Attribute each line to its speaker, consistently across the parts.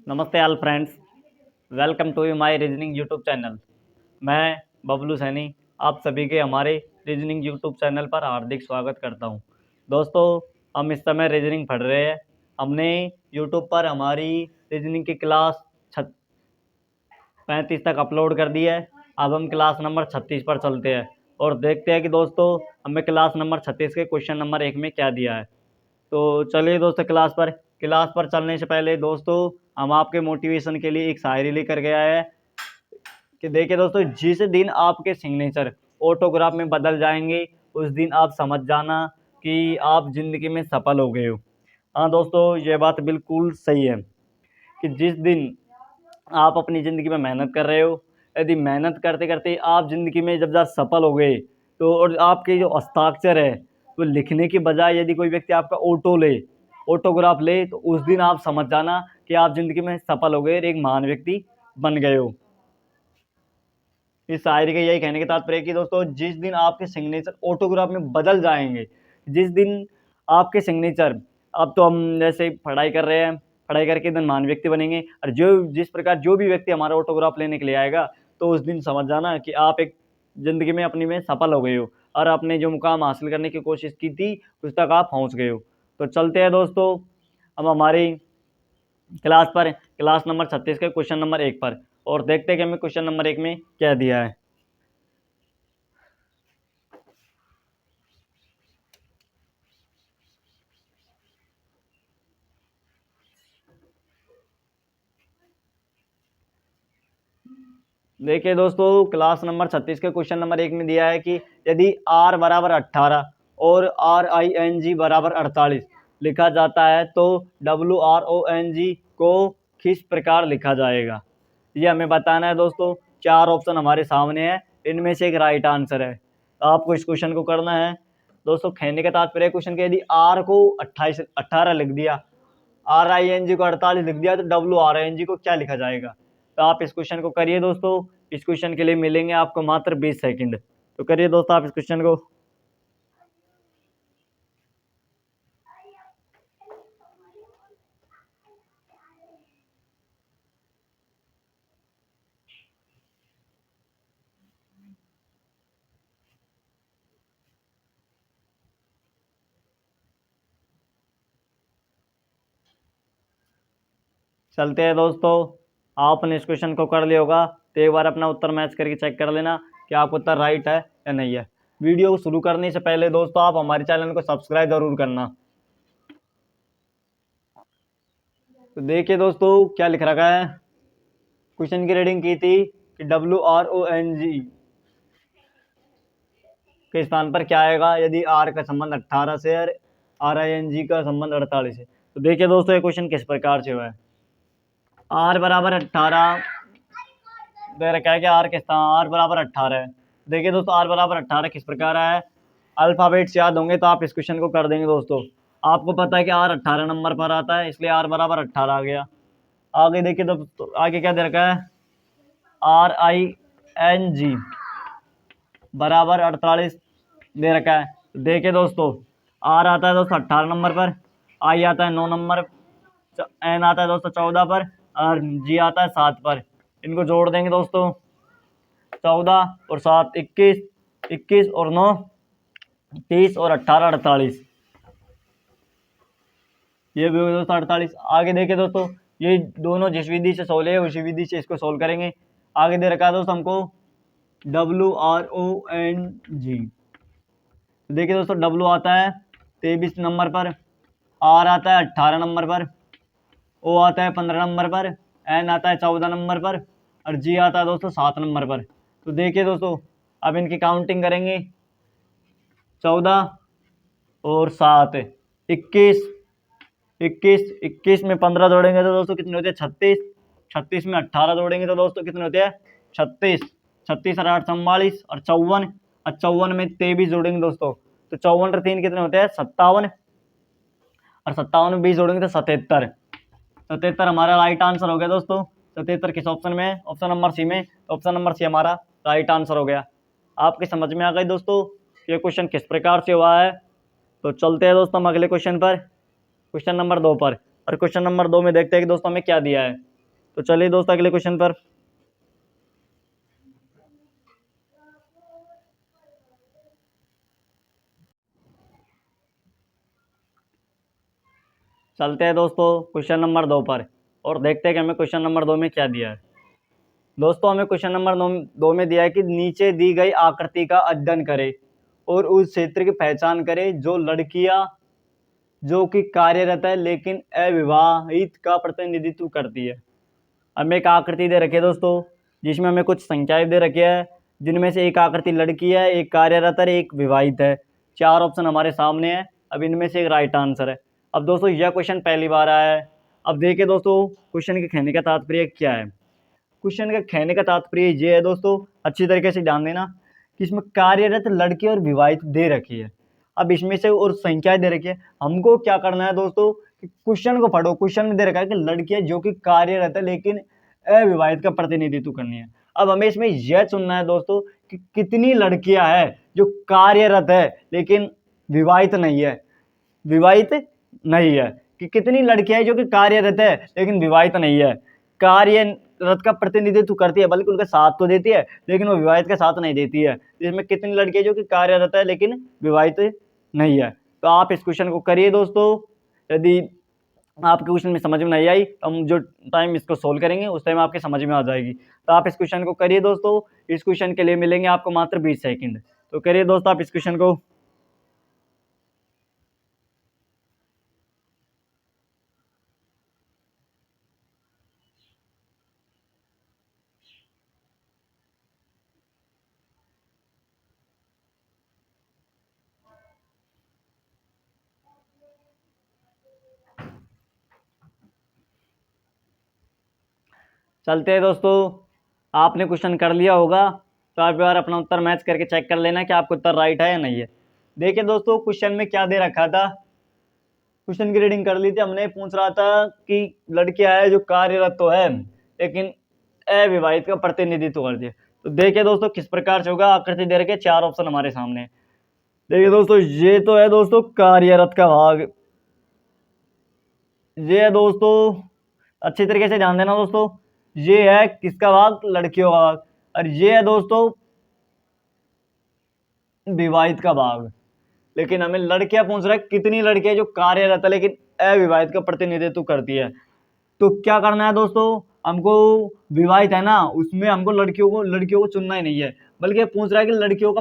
Speaker 1: नमस्ते all friends, welcome to my reasoning YouTube channel. मैं बबलू सैनी आप सभी के हमारे रीजनिंग यूट्यूब चैनल पर हार्दिक स्वागत करता हूं। दोस्तों, हम इस समय रीजनिंग पढ़ रहे हैं। हमने यूट्यूब पर हमारी रीजनिंग की क्लास 35 तक अपलोड कर दी है। अब हम क्लास नंबर 36 पर चलते हैं और देखते हैं कि दोस्तों हमें क्लास नंबर 36 के क्वेश्चन नंबर 1 में क्या दिया है। तो चलिए दोस्तों, क्लास पर चलने से पहले दोस्तों हम आपके मोटिवेशन के लिए एक शायरी लेकर गया है कि देखिए दोस्तों, जिस दिन आपके सिग्नेचर ऑटोग्राफ में बदल जाएंगे उस दिन आप समझ जाना कि आप जिंदगी में सफल हो गए हो। हाँ दोस्तों, ये बात बिल्कुल सही है कि जिस दिन आप अपनी ज़िंदगी में मेहनत कर रहे हो, यदि मेहनत करते करते आप ज़िंदगी में जब सफल हो गए तो और आपके जो हस्ताक्षर है वो लिखने की बजाय यदि कोई व्यक्ति आपका ऑटोग्राफ ले तो उस दिन आप समझ जाना कि आप ज़िंदगी में सफल हो गए और एक महान व्यक्ति बन गए हो। इस शायरी के यही कहने के तात्पर्य है कि दोस्तों, जिस दिन आपके सिग्नेचर ऑटोग्राफ में बदल जाएंगे, जिस दिन आपके सिग्नेचर, अब तो हम जैसे पढ़ाई कर रहे हैं, पढ़ाई करके दिन महान व्यक्ति बनेंगे और जिस प्रकार जो भी व्यक्ति हमारा ऑटोग्राफ लेने के लिए आएगा तो उस दिन समझ जाना कि आप एक ज़िंदगी में अपनी में सफल हो गए हो और आपने जो मुकाम हासिल करने की कोशिश की थी उस तक आप पहुंच गए हो। तो चलते हैं दोस्तों हम हमारी क्लास नंबर 36 के क्वेश्चन नंबर 1 पर और देखते हैं कि हमें क्वेश्चन नंबर 1 में क्या दिया है। देखिए दोस्तों, क्लास नंबर 36 के क्वेश्चन नंबर 1 में दिया है कि यदि r बराबर 18 और RING बराबर 48 लिखा जाता है तो WRONG को किस प्रकार लिखा जाएगा। ये हमें बताना है दोस्तों। 4 ऑप्शन हमारे सामने है, इनमें से एक राइट आंसर है। आपको इस क्वेश्चन को करना है दोस्तों। कहने का तात्पर्य क्वेश्चन के यदि r को 18 लिख दिया, RING को 48 लिख दिया तो WRING को क्या लिखा जाएगा। तो आप इस क्वेश्चन को करिए दोस्तों। इस क्वेश्चन के लिए मिलेंगे आपको मात्र 20 सेकंड। तो करिए दोस्तों आप इस क्वेश्चन को। चलते हैं दोस्तों, आपने इस क्वेश्चन को कर लिया होगा तो एक बार अपना उत्तर मैच करके चेक कर लेना कि आपका उत्तर राइट है या नहीं है। वीडियो को शुरू करने से पहले दोस्तों आप हमारे चैनल को सब्सक्राइब जरूर करना। तो देखिए दोस्तों क्या लिख रखा है। क्वेश्चन की रीडिंग की थी कि WRONG के स्थान पर क्या आएगा यदि R का संबंध 18 से और RING का संबंध 48 है। तो देखिए दोस्तों ये क्वेश्चन किस प्रकार से हुआ है। R बराबर 18 दे रखा है कि R किस R बराबर 18 है। देखिए दोस्तों R बराबर 18 किस प्रकार है। अल्फाबेट्स याद होंगे तो आप इस क्वेश्चन को कर देंगे दोस्तों। आपको पता है कि R 18 नंबर पर आता है, इसलिए R बराबर 18 आ गया। आगे देखिए दोस्तों, आगे क्या दे रखा है। RING बराबर 48 दे रखा है। देखिए दोस्तों, R आता है दोस्तों 18 नंबर पर, I आता है 9 नंबर, N आता है दोस्तों 14 पर और G आता है 7 पर। इनको जोड़ देंगे दोस्तों, 14 और 7 21, 21 और 9 30 और 18 48। ये भी हो गया दोस्तों 48। आगे देखिए दोस्तों, ये दोनों जिस विधि से सोल्व है उसी विधि से इसको सोल्व करेंगे। आगे दे रखा है दोस्तों हमको WRONG। देखिए दोस्तों, W आता है 23 नंबर पर, R आता है 18 नंबर पर, O आता है 15 नंबर पर, N आता है 14 नंबर पर और G आता है दोस्तों 7 नंबर पर। तो देखिए दोस्तों, अब इनकी काउंटिंग करेंगे। 14 और 7 21, 21 में 15 जोड़ेंगे तो दोस्तों कितने होते हैं 36, 36 में 18 जोड़ेंगे तो दोस्तों कितने होते हैं 36, 36 और 8 44 और 54 और 54 में 23 जोड़ेंगे दोस्तों तो 54 और 3 कितने होते हैं 57 और 57 में 20 जोड़ेंगे तो 77। 77 हमारा राइट आंसर हो गया दोस्तों। 77 किस ऑप्शन में है, ऑप्शन नंबर सी में। तो ऑप्शन नंबर सी हमारा राइट आंसर हो गया। आपके समझ में आ गई दोस्तों ये क्वेश्चन किस प्रकार से हुआ है। तो चलते हैं दोस्तों हम अगले क्वेश्चन पर, क्वेश्चन नंबर 2 पर। और क्वेश्चन नंबर 2 में देखते हैं कि दोस्तों हमें क्या दिया है। तो चलिए दोस्तों अगले क्वेश्चन पर। चलते हैं दोस्तों क्वेश्चन नंबर 2 पर और देखते हैं कि हमें क्वेश्चन नंबर 2 में क्या दिया है। दोस्तों हमें क्वेश्चन नंबर 2 में दिया है कि नीचे दी गई आकृति का अध्ययन करें और उस क्षेत्र की पहचान करें जो लड़कियां जो कि कार्यरत है लेकिन अविवाहित का प्रतिनिधित्व करती है। हमें एक आकृति दे रखी है दोस्तों, जिसमें हमें कुछ संख्याएं दे रखी है, जिनमें से एक आकृति लड़की है, एक कार्यरत है, एक विवाहित है। 4 ऑप्शन हमारे सामने है। अब इनमें से एक राइट आंसर है। अब दोस्तों यह क्वेश्चन पहली बार आया है। अब देखिए दोस्तों क्वेश्चन के कहने का तात्पर्य क्या है। क्वेश्चन का कहने का तात्पर्य ये है दोस्तों, अच्छी तरीके से ध्यान देना, कि इसमें कार्यरत लड़की और विवाहित दे रखी है। अब इसमें से और संख्याएं दे रखी है। हमको क्या करना है दोस्तों कि क्वेश्चन को पढ़ो। क्वेश्चन में दे रखा है कि लड़कियां जो कि कार्यरत है लेकिन अविवाहित का प्रतिनिधित्व करनी है। अब हमें इसमें यह चुनना है दोस्तों कि कितनी लड़कियां हैं जो कार्यरत है लेकिन विवाहित नहीं है। विवाहित नहीं है कि कितनी लड़कियां हैं जो कि कार्यरत है लेकिन विवाहित नहीं है। कार्यरत का प्रतिनिधित्व करती है, बल्कि उनका साथ तो देती है लेकिन वो विवाहित का साथ नहीं देती है। इसमें कितनी लड़कियां जो कि कार्यरत है लेकिन विवाहित नहीं है। तो आप इस क्वेश्चन को करिए दोस्तों। यदि आपके क्वेश्चन में समझ में नहीं आई तो हम जो टाइम इसको सोल्व करेंगे उस टाइम आपके समझ में आ जाएगी। तो आप इस क्वेश्चन को करिए दोस्तों। इस क्वेश्चन के लिए मिलेंगे आपको मात्र 20 सेकंड। तो करिए दोस्तों आप इस क्वेश्चन को। चलते हैं दोस्तों। आपने क्वेश्चन कर लिया होगा तो आप एक बार अपना उत्तर मैच करके चेक कर लेना कि आपका उत्तर राइट है या नहीं है। देखिए दोस्तों क्वेश्चन में क्या दे रखा था, क्वेश्चन की रीडिंग कर ली थी हमने। पूछ रहा था कि लड़कियां है जो कार्यरत तो है लेकिन अविवाहित का प्रतिनिधित्व करती है। तो देखिए दोस्तों किस प्रकार से होगा। आकृति दे रखे 4 ऑप्शन हमारे सामने। देखिए दोस्तों ये तो है दोस्तों कार्यरत का भाग। ये है दोस्तों, अच्छी तरीके से ध्यान देना दोस्तों, ये है किसका भाग, लड़कियों का भाग। और ये है दोस्तों विवाहित का भाग। लेकिन हमें लड़कियां पूछ रहा है कितनी लड़कियां जो कार्यरत है लेकिन अविवाहित का प्रतिनिधित्व करती है। तो क्या करना है दोस्तों, हमको विवाहित है ना उसमें हमको लड़कियों को चुनना ही नहीं है, बल्कि पूछ रहा है कि लड़कियों का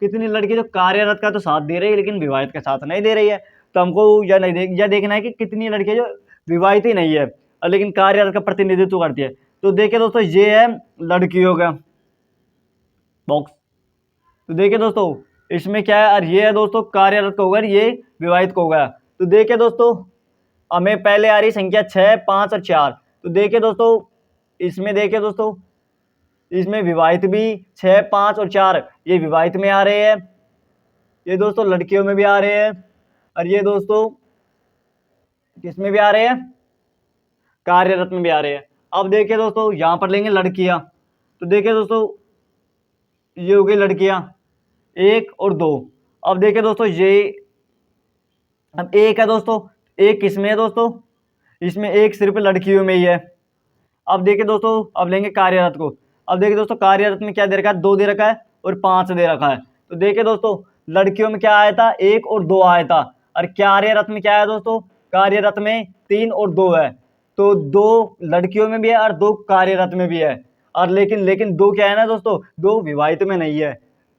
Speaker 1: कितनी लड़की जो कार्यरत का तो साथ दे रही है लेकिन विवाहित का साथ नहीं दे रही है। तो हमको यह देखना है कि कितनी लड़कियां जो विवाहित ही नहीं है और लेकिन कार्यरत का प्रतिनिधित्व करती है। तो देखिए दोस्तों ये है लड़कियों का बॉक्स। तो देखिए दोस्तों इसमें क्या है, और ये है दोस्तों कार्यरत का होगा, ये विवाहित को होगा। तो देखिए दोस्तों हमें पहले आ रही संख्या 6, 5 और 4। तो देखिए दोस्तों इसमें देखिए दोस्तों इसमें विवाहित भी 6, 5 और 4 ये विवाहित में आ रहे हैं। ये दोस्तों लड़कियों में भी आ रहे हैं और ये दोस्तों किसमें भी आ रहे हैं, कार्यरत में भी आ रहे हैं। अब देखिए दोस्तों यहां पर लेंगे लड़कियां। तो देखिए दोस्तों ये हो गई लड़कियां 1 और 2। अब देखिए दोस्तों ये अब एक है दोस्तों, एक किसमें है दोस्तों, इसमें एक सिर्फ लड़कियों में ही है। अब देखिए दोस्तों अब लेंगे कार्यरत को। अब देखिए दोस्तों कार्यरत में क्या दे रखा है, 2 दे रखा है और 5 दे रखा है। तो देखिए दोस्तों लड़कियों में क्या आया था, 1 और 2 आया था, और कार्यरत में क्या है दोस्तों, कार्यरत में 3 और 2 है। तो 2 लड़कियों में भी है और 2 कार्यरत में भी है। और लेकिन 2 क्या है ना दोस्तों, 2 विवाहित में नहीं है।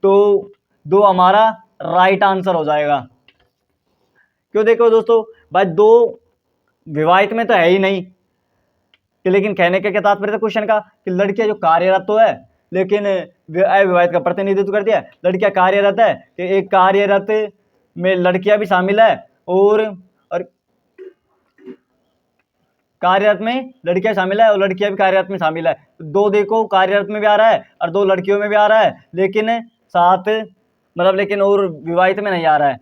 Speaker 1: तो 2 हमारा राइट आंसर हो जाएगा। क्यों, देखो दोस्तों भाई 2 विवाहित में तो है ही नहीं कि, लेकिन कहने का क्या तात्पर्य था क्वेश्चन का कि लड़कियां जो कार्यरत तो है लेकिन अविवाहित का प्रतिनिधित्व करती है। लड़कियां कार्यरत है कि एक कार्यरत में लड़कियां भी शामिल है और कार्यरत में लड़कियां शामिल है और लड़कियां भी कार्यरत में शामिल है। तो 2 देखो कार्यरत में भी आ रहा है और 2 लड़कियों में भी आ रहा है, लेकिन साथ मतलब लेकिन और विवाहित में नहीं आ रहा है।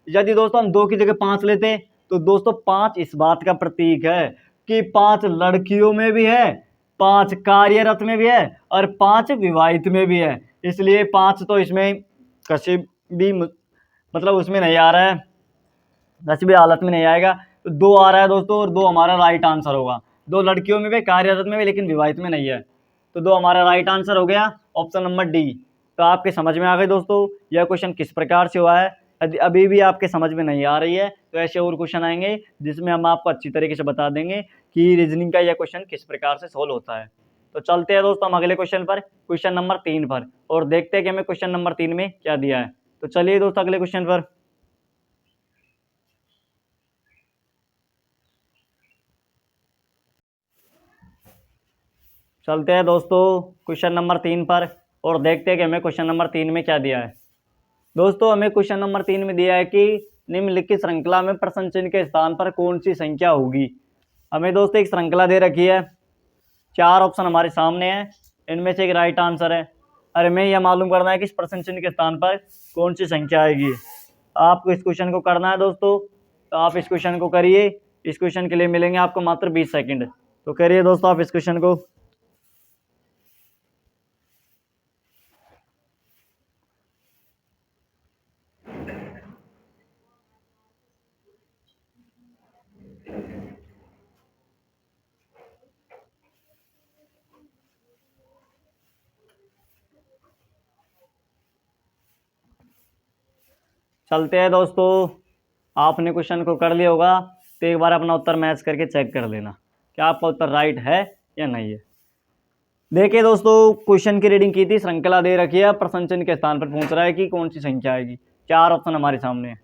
Speaker 1: यदि दोस्तों हम 2 की जगह 5 लेते तो दोस्तों 5 इस बात का प्रतीक है कि 5 लड़कियों में भी है, 5 कार्यरत में भी है और 5 विवाहित में भी है। इसलिए 5 तो इसमें किसी भी मतलब उसमें नहीं आ रहा है, किसी भी हालत में नहीं आएगा। तो 2 आ रहा है दोस्तों और 2 हमारा राइट आंसर होगा। दो लड़कियों में भी, कार्यरत में भी, लेकिन विवाहित में नहीं है। तो दो हमारा राइट आंसर हो गया ऑप्शन नंबर डी। तो आपके समझ में आ गए दोस्तों यह क्वेश्चन किस प्रकार से हुआ है। यदि अभी भी आपके समझ में नहीं आ रही है तो ऐसे और क्वेश्चन आएंगे जिसमें हम आपको अच्छी तरीके से बता देंगे कि रीजनिंग का यह क्वेश्चन किस प्रकार से सोल्व होता है। तो चलते हैं दोस्तों हम अगले क्वेश्चन पर, क्वेश्चन नंबर 3 पर, और देखते हैं कि हमें क्वेश्चन नंबर 3 में क्या दिया है। तो चलिए दोस्तों अगले क्वेश्चन पर। चलते हैं दोस्तों क्वेश्चन नंबर 3 पर और देखते हैं कि हमें क्वेश्चन नंबर 3 में क्या दिया है। दोस्तों हमें क्वेश्चन नंबर 3 में दिया है कि निम्नलिखित श्रृंखला में प्रश्न चिन्ह के स्थान पर कौन सी संख्या होगी। हमें दोस्तों एक श्रृंखला दे रखी है, 4 ऑप्शन हमारे सामने हैं, इनमें से एक राइट आंसर है। और हमें यह मालूम करना है कि इस प्रश्न चिन्ह के स्थान पर कौन सी संख्या आएगी। आपको इस क्वेश्चन को करना है दोस्तों, तो आप इस क्वेश्चन को करिए। इस क्वेश्चन के लिए मिलेंगे आपको मात्र 20 सेकंड। तो करिए दोस्तों आप इस क्वेश्चन को। चलते हैं दोस्तों, आपने क्वेश्चन को कर लिया होगा तो एक बार अपना उत्तर मैच करके चेक कर लेना क्या आपका उत्तर राइट है या नहीं है। देखिए दोस्तों क्वेश्चन की रीडिंग की थी, श्रृंखला दे रखी है, प्रश्न चिन्ह के स्थान पर पूछ रहा है कि कौन सी संख्या आएगी। 4 ऑप्शन हमारे सामने है।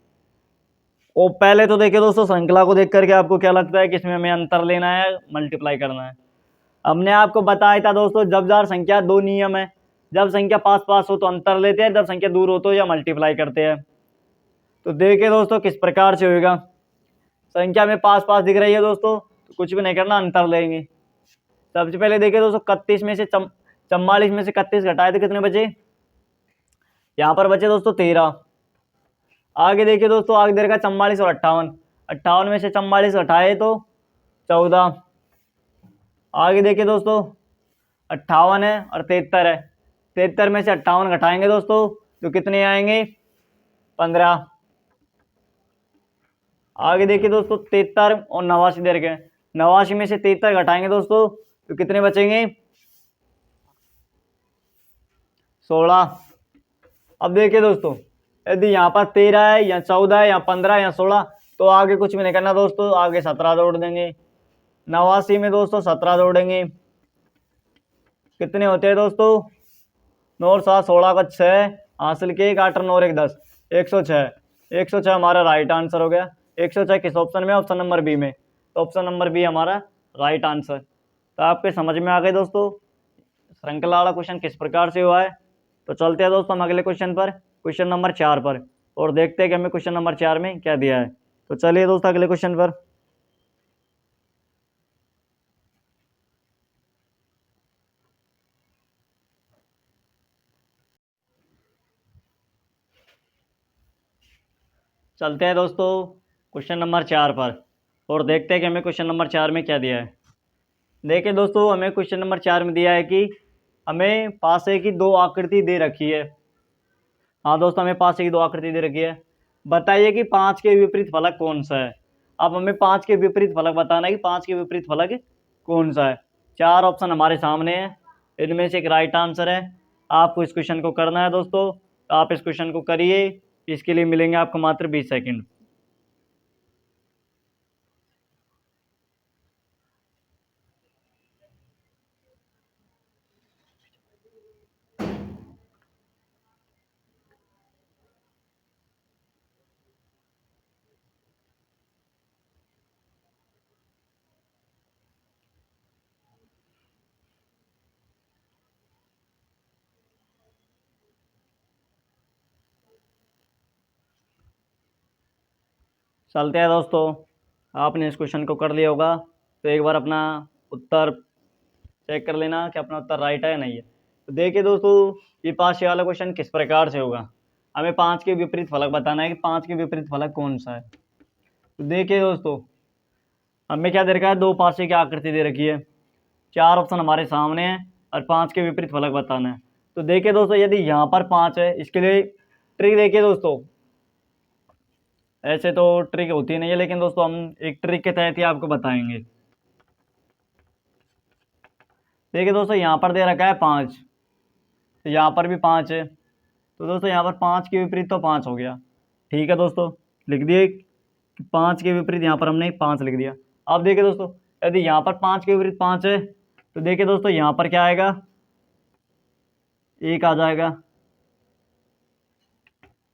Speaker 1: और पहले तो देखिए दोस्तों श्रृंखला को देख करके आपको क्या लगता है कि इसमें हमें अंतर लेना है, मल्टीप्लाई करना है। हमने आपको बताया था दोस्तों जब जार संख्या 2 नियम है, जब संख्या पास पास हो तो अंतर लेते हैं, जब संख्या दूर हो तो या मल्टीप्लाई करते हैं। तो देखिए दोस्तों किस प्रकार से होएगा। संख्या में पास पास दिख रही है दोस्तों, तो कुछ भी नहीं करना, अंतर लेंगे। सबसे पहले देखिए दोस्तों 31 में से 44 में से 31 घटाए तो कितने बचे, यहाँ पर बचे दोस्तों 13। आगे देखिए दोस्तों, आगे दे रखा 44 और 58, 58 में से 44 घटाए तो 14। आगे देखिए दोस्तों 58 है और 73 है, 73 में से 58 घटाएंगे दोस्तों तो कितने आएंगे, 15। आगे देखिए दोस्तों 73 और 89 दे रखे हैं, 89 में से 73 घटाएंगे दोस्तों तो कितने बचेंगे, 16। अब देखिए दोस्तों यदि यहाँ पर 13 है या 14 है या 15 या 16 तो आगे कुछ भी नहीं करना दोस्तों, आगे 17 जोड़ देंगे। 89 में दोस्तों 17 जोड़ेंगे, कितने होते हैं दोस्तों, 9 और 7 16 का 6, हासिल के 1 8 और 9 और 1 10, 106। 106 हमारा राइट आंसर हो गया। 106 किस ऑप्शन में, ऑप्शन नंबर बी में। तो ऑप्शन नंबर बी हमारा राइट आंसर। तो आपके समझ में आ गए दोस्तों श्रृंखला वाला क्वेश्चन किस प्रकार से हुआ है। तो चलते हैं दोस्तों हम अगले क्वेश्चन पर, क्वेश्चन नंबर 4 पर, और देखते हैं कि हमें क्वेश्चन नंबर 4 में क्या दिया है। तो चलिए दोस्तों अगले क्वेश्चन पर। चलते हैं दोस्तों क्वेश्चन नंबर 4 पर और देखते हैं कि हमें क्वेश्चन नंबर 4 में क्या दिया है। देखिए दोस्तों हमें क्वेश्चन नंबर 4 में दिया है कि हमें पासे की 2 आकृति दे रखी है। हाँ दोस्तों हमें पासे की 2 आकृति दे रखी है, बताइए कि 5 के विपरीत फलक कौन सा है। अब हमें 5 के विपरीत फलक बताना है कि 5 के विपरीत फलक कौन सा है। 4 ऑप्शन हमारे सामने हैं, इनमें से एक राइट आंसर है। आपको इस क्वेश्चन को करना है दोस्तों, तो आप इस क्वेश्चन को करिए। इसके लिए मिलेंगे आपको मात्र 20 सेकंड। चलते हैं दोस्तों, आपने इस क्वेश्चन को कर लिया होगा तो एक बार अपना उत्तर चेक कर लेना कि अपना उत्तर राइट है या नहीं है। तो देखिए दोस्तों ये 5 वाला क्वेश्चन किस प्रकार से होगा। हमें 5 के विपरीत फलक बताना है कि 5 के विपरीत फलक कौन सा है। तो देखिए दोस्तों हमें क्या दे रखा है, 2 पासे की आकृति दे रखी है, 4 ऑप्शन हमारे सामने हैं और 5 के विपरीत फलक बताना है। तो देखिए दोस्तों यदि यहाँ पर 5 है, इसके लिए ट्रिक देखिए दोस्तों, ऐसे तो ट्रिक होती नहीं है लेकिन दोस्तों हम एक ट्रिक के तहत ही आपको बताएंगे। देखिए दोस्तों यहाँ पर दे रखा है 5, तो यहाँ पर भी 5 है, तो दोस्तों यहाँ पर 5 के विपरीत तो 5 हो गया। ठीक है दोस्तों, लिख दिए कि 5 के विपरीत यहाँ पर हमने 5 लिख दिया। अब देखिए दोस्तों, यदि यहाँ पर 5 के विपरीत 5 है तो देखिए दोस्तों यहाँ पर क्या आएगा, 1 आ जाएगा।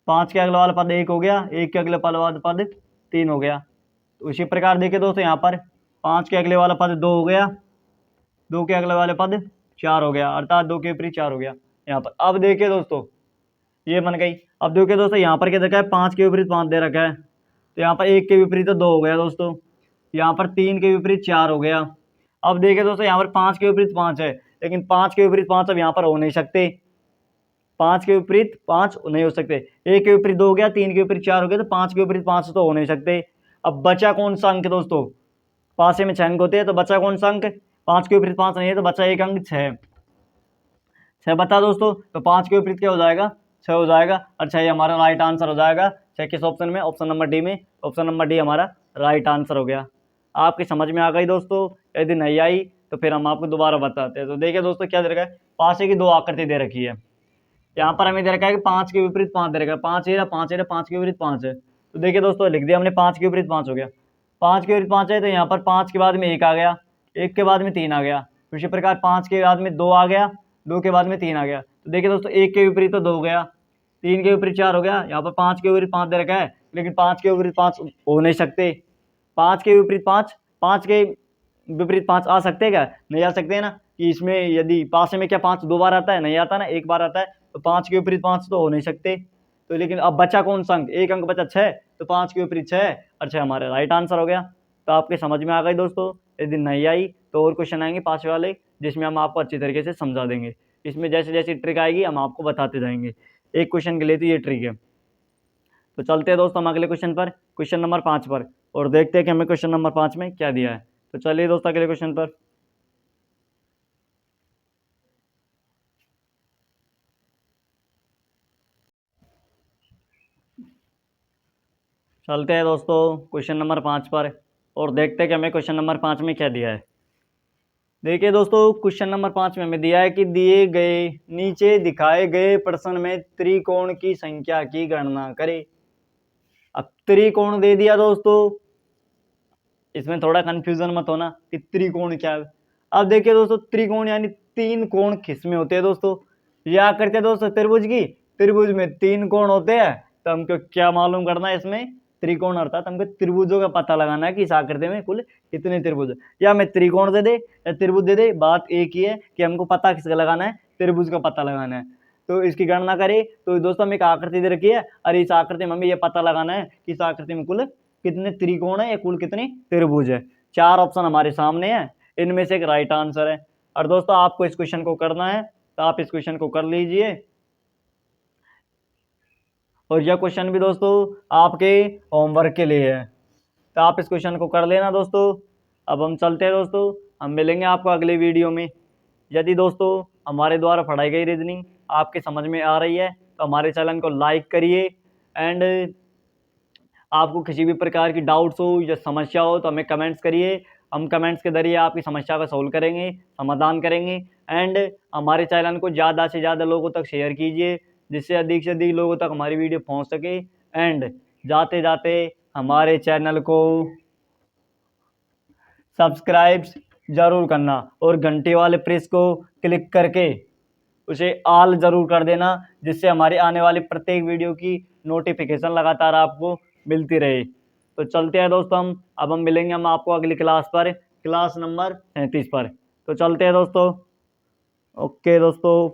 Speaker 1: 5 के अगले वाला पद 1 हो गया, 1 के अगले वाला पद 3 हो गया। तो उसी प्रकार देखिए दोस्तों यहाँ पर 5 के अगले वाला पद 2 हो गया, 2 के अगले वाले पद 4 हो गया, अर्थात 2 के विपरीत 4 हो गया यहाँ पर। अब देखिए दोस्तों ये बन गई। अब देखिए दोस्तों यहाँ पर क्या रखा है, 5 के विपरीत 5 दे रखा है, तो यहाँ पर 1 के विपरीत तो 2 हो गया दोस्तों, यहाँ पर 3 के विपरीत 4 हो गया। अब देखिए दोस्तों यहाँ पर 5 के विपरीत 5 है, लेकिन 5 के विपरीत 5 अब यहाँ पर हो नहीं सकते, 5 के विपरीत 5 नहीं हो सकते। 1 के विपरीत 2 हो गया, 3 के विपरीत 4 हो गया, तो 5 के विपरीत 5 तो हो नहीं सकते। अब बचा कौन सा अंक दोस्तों, पासे में 6 अंक होते हैं, तो बचा कौन सा अंक, 5 के विपरीत 5 नहीं है, तो बचा एक अंक 6। 6 बता दोस्तों, तो 5 के विपरीत क्या हो जाएगा, 6 हो जाएगा। अच्छा ये हमारा राइट आंसर हो जाएगा 6 किस ऑप्शन में, ऑप्शन नंबर डी में। ऑप्शन नंबर डी हमारा राइट आंसर हो गया। आपकी समझ में आ गई दोस्तों, यदि नहीं आई तो फिर हम आपको दोबारा बताते हैं। तो देखिए दोस्तों क्या दे रखा है, पासे की 2 आकृति दे रखी है, यहाँ पर हमें दे रखा है कि 5 के विपरीत 5 दे रखा है, 5 है 5 है, 5 के विपरीत 5 है, तो देखिए दोस्तों लिख दिया हमने 5 के विपरीत 5 हो गया। 5 के विपरीत 5 है, तो यहाँ पर 5 के बाद में 1 आ गया, 1 के बाद में 3 आ गया, उसी प्रकार 5 के बाद में 2 आ गया, 2 के बाद में 3 आ गया। तो देखिए दोस्तों 1 के विपरीत तो 2 हो गया, 3 के विपरीत 4 हो गया, यहाँ पर 5 के विपरीत 5 दे रखा है, लेकिन 5 के विपरीत 5 हो नहीं सकते। 5 के विपरीत 5, 5 के विपरीत 5 आ सकते हैं क्या, नहीं आ सकते हैं ना, कि इसमें यदि पासे में क्या 5 2 बार आता है, नहीं आता ना, 1 बार आता है, तो 5 के विपरीत 5 तो हो नहीं सकते। तो लेकिन अब बचा कौन सा अंक, एक अंक बचा 6, तो 5 के विपरीत 6, और 6 हमारा राइट आंसर हो गया। तो आपके समझ में आ गई दोस्तों, यदि नहीं आई तो और क्वेश्चन आएंगे पासे वाले, जिसमें हम आपको अच्छी तरीके से समझा देंगे। इसमें जैसे जैसे ट्रिक आएगी हम आपको बताते जाएंगे, एक क्वेश्चन के लिए तो ये ट्रिक है। तो चलते हैं दोस्तों हम अगले क्वेश्चन पर, क्वेश्चन नंबर 5 पर, और देखते हैं कि हमें क्वेश्चन नंबर 5 में क्या दिया है। तो चलिए दोस्तों अगले क्वेश्चन पर चलते हैं दोस्तों क्वेश्चन नंबर 5 पर, और देखते हैं कि हमें क्वेश्चन नंबर 5 में क्या दिया है। देखिए दोस्तों क्वेश्चन नंबर 5 में हमें दिया है कि दिए गए नीचे दिखाए गए प्रश्न में त्रिकोण की संख्या की गणना करें। अब त्रिकोण दे दिया दोस्तों, इसमें थोड़ा कंफ्यूजन मत होना कि त्रिकोण क्या है। अब देखिए दोस्तों त्रिकोण यानी 3 कोण किसमें होते हैं दोस्तों, या करते हैं दोस्तों त्रिभुज की, त्रिभुज में 3 कोण होते हैं, तो हमको क्या मालूम करना है, इसमें त्रिकोण अर्थात हमको त्रिभुजों का पता लगाना है कि इस आकृति में कुल कितने त्रिभुज, या हमें त्रिकोण दे दे या त्रिभुज दे दे, बात एक ही है कि हमको पता किसका लगाना है, त्रिभुज का पता लगाना है। तो इसकी गणना करें तो दोस्तों हमें एक आकृति दे रखी है, और इस आकृति में हमें यह पता लगाना है कि इस आकृति में कुल कितने त्रिकोण है या कुल कितने त्रिभुज है। 4 ऑप्शन हमारे सामने है, इनमें से एक राइट आंसर है। और दोस्तों आपको इस क्वेश्चन को करना है तो आप इस क्वेश्चन को कर लीजिए, और यह क्वेश्चन भी दोस्तों आपके होमवर्क के लिए है, तो आप इस क्वेश्चन को कर लेना दोस्तों। अब हम चलते हैं दोस्तों, हम मिलेंगे आपको अगले वीडियो में। यदि दोस्तों हमारे द्वारा पढ़ाई गई रीजनिंग आपके समझ में आ रही है तो हमारे चैनल को लाइक करिए, एंड आपको किसी भी प्रकार की डाउट्स हो या समस्या हो तो हमें कमेंट्स करिए, हम कमेंट्स के जरिए आपकी समस्या का सॉल्व करेंगे, समाधान करेंगे। एंड हमारे चैनल को ज़्यादा से ज़्यादा लोगों तक शेयर कीजिए, जिससे अधिक से अधिक लोगों तक हमारी वीडियो पहुंच सके। एंड जाते जाते हमारे चैनल को सब्सक्राइब ज़रूर करना, और घंटे वाले प्रेस को क्लिक करके उसे ऑल ज़रूर कर देना, जिससे हमारे आने वाले प्रत्येक वीडियो की नोटिफिकेशन लगातार आपको मिलती रहे। तो चलते हैं दोस्तों अब हम मिलेंगे हम आपको अगली क्लास पर, क्लास नंबर 37 पर। तो चलते हैं दोस्तों, ओके दोस्तों।